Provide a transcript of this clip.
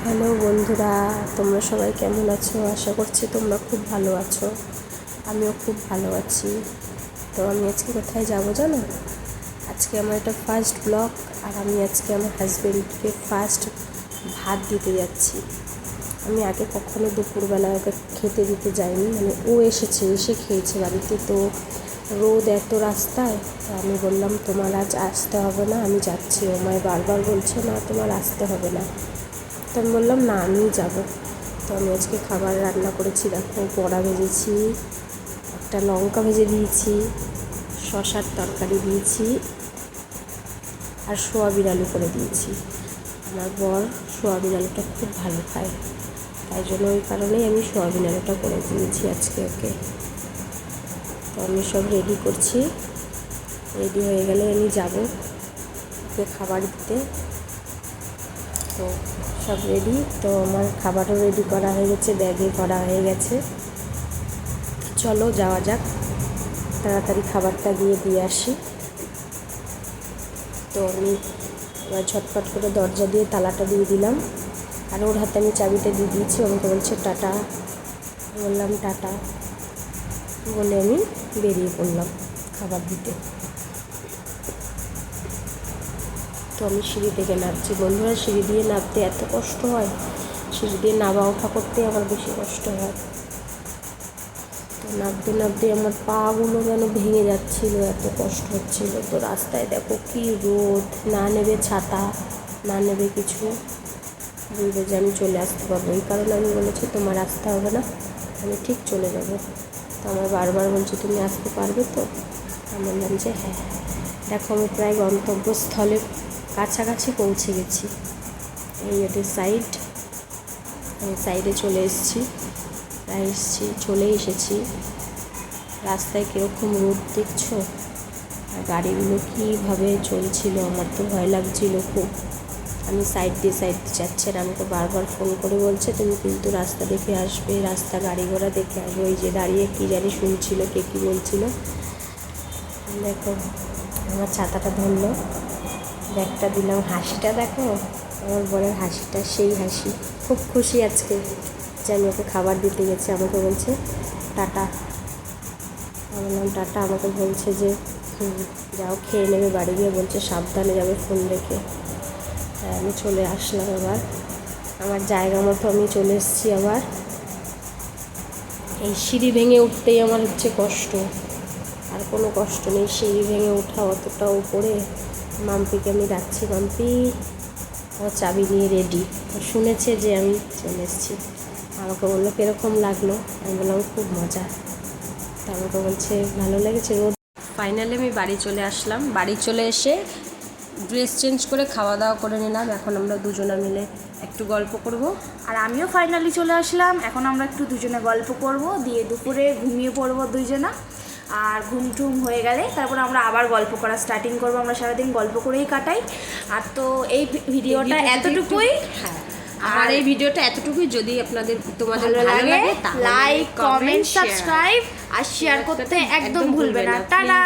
Hello বন্ধুরা, তোমরা সবাই কেমন আছো? আশা করছি তোমরা খুব ভালো আছো। আমিও খুব ভালো আছি। তো আমি আজকে কোথায় যাবো জানো? আজকে আমার এটা ফার্স্ট ব্লগ, আর আমি আজকে আমার হাজব্যান্ডকে ফার্স্ট ভাত দিতে যাচ্ছি। আমি আগে কখনো দুপুরবেলা ওকে খেতে দিতে যাইনি, মানে ও এসে খেয়েছে বাড়িতে। তো রোদ এত রাস্তায়, তো আমি বললাম তোমার আজ আসতে হবে না, আমি যাচ্ছি। ও আমায় বারবার বলছে না তোমার আসতে হবে না। তো আমি বললাম না, আমিই যাবো। তো আমি আজকে খাবার রান্না করেছি, দেখো বড়া ভেজেছি, একটা লঙ্কা ভেজে দিয়েছি, শশার তরকারি দিয়েছি, আর সোয়াবিন আলু করে দিয়েছি। আমার বর সোয়াবিন আলুটা খুব ভালো খায়, তাই জন্য ওই কারণেই আমি সোয়াবিন আলুটা করে দিয়েছি আজকে ওকে। তো আমি সব রেডি করছি, রেডি হয়ে গেলে আমি যাবো ওকে খাবার দিতে। তো সব রেডি, তো আমার খাবারও রেডি করা হয়ে গেছে, ব্যাগে করা হয়ে গেছে। চলো যাওয়া যাক, তাড়াতাড়ি খাবারটা দিয়ে আসি। তো আমি এবার ঝটপট করে দরজা দিয়ে তালাটা দিয়ে দিলাম, আর ওর হাতে আমি চাবিটা দিয়ে দিয়েছি। আমাকে বলছে টাটা, বললাম টাটা বলে আমি বেরিয়ে পড়লাম খাবার দিতে। তো আমি সিঁড়ি থেকে নামছি বন্ধুরা। সিঁড়ি দিয়ে নামতে এত কষ্ট হয়, সিঁড়ি দিয়ে নামা ওঠা করতে আমার বেশি কষ্ট হয়। তো নামতে আমার পাগুলো যেন ভেঙে যাচ্ছিলো, এত কষ্ট হচ্ছিলো। তো রাস্তায় দেখো কি রোদ, না নেবে ছাতা, না নেবে কিছু, বলবে যে আমি চলে আসতে পারবো। এই কারণে আমি বলেছি তোমার আসতে হবে না, আমি ঠিক চলে যাব। তো আমার বারবার বলছি তুমি আসতে পারবে তো? আমি বললাম যে হ্যাঁ। দেখো আমি প্রায় গন্তব্যস্থলে কাছাকাছি পৌঁছে গেছি। এই এদের সাইড, আমি সাইডে চলে এসেছি, চলে এসেছি। রাস্তায় কীরকম রোদ দেখছো, আর গাড়িগুলো কীভাবে চলছিল, আমার তো ভয় লাগছিল খুব। আমি সাইড দিয়ে যাচ্ছি, আর আমাকে বারবার ফোন করে বলছে তুমি কিন্তু রাস্তা দেখে আসবে, রাস্তা গাড়ি ঘোড়া দেখে আসবে। ওই যে দাঁড়িয়ে কী জানি শুনছিল, কে কী বলছিল। দেখো আমার ছাতাটা ধরলো, ব্যাগটা দিলাম, হাসিটা দেখো আমার বরের হাসিটা, সেই হাসি। খুব খুশি আজকে যে আমি ওকে খাবার দিতে গেছি। আমাকে বলছে টাটা, আমি বললাম টাটা। আমাকে বলছে যে যাও খেয়ে নেবে বাড়ি গিয়ে, বলছে সাবধানে যাবে ফোন রেখে। হ্যাঁ, আমি চলে আসলাম আবার আমার জায়গা মতো, আমি চলে এসেছি আবার। এই সিঁড়ি ভেঙে উঠতেই আমার হচ্ছে কষ্ট, আর কোনো কষ্ট নেই। সিঁড়ি ভেঙে ওঠা অতটা উপরে। মাম্পিকে আমি ডাকছি, মাম্পি আমার চাবি নিয়ে রেডি। শুনেছে যে আমি চলে এসেছি, আমাকে বললো কীরকম লাগলো। আমি বললাম খুব মজা। তো আমাকে বলছে ভালো লেগেছে। রোদ ফাইনালি আমি বাড়ি চলে আসলাম। বাড়ি চলে এসে ড্রেস চেঞ্জ করে খাওয়া দাওয়া করে নিলাম। এখন আমরা দুজনে মিলে একটু গল্প করব। আর আমিও ফাইনালি চলে আসলাম। এখন আমরা একটু দুজনে গল্প করব, দিয়ে দুপুরে ঘুমিয়ে পড়বো দুইজনা। আর ঘুম হয়ে গেলে তারপর আমরা আবার গল্প করা স্টার্টিং করবো। আমরা সারাদিন গল্প করেই কাটাই। আর তো এই ভিডিওটা এতটুকুই। হ্যাঁ, আর এই ভিডিওটা এতটুকুই। যদি তোমাদের ভালো লাগে লাইক, কমেন্ট, সাবস্ক্রাইব আর শেয়ার করতে একদম ভুলবে না। টাটা।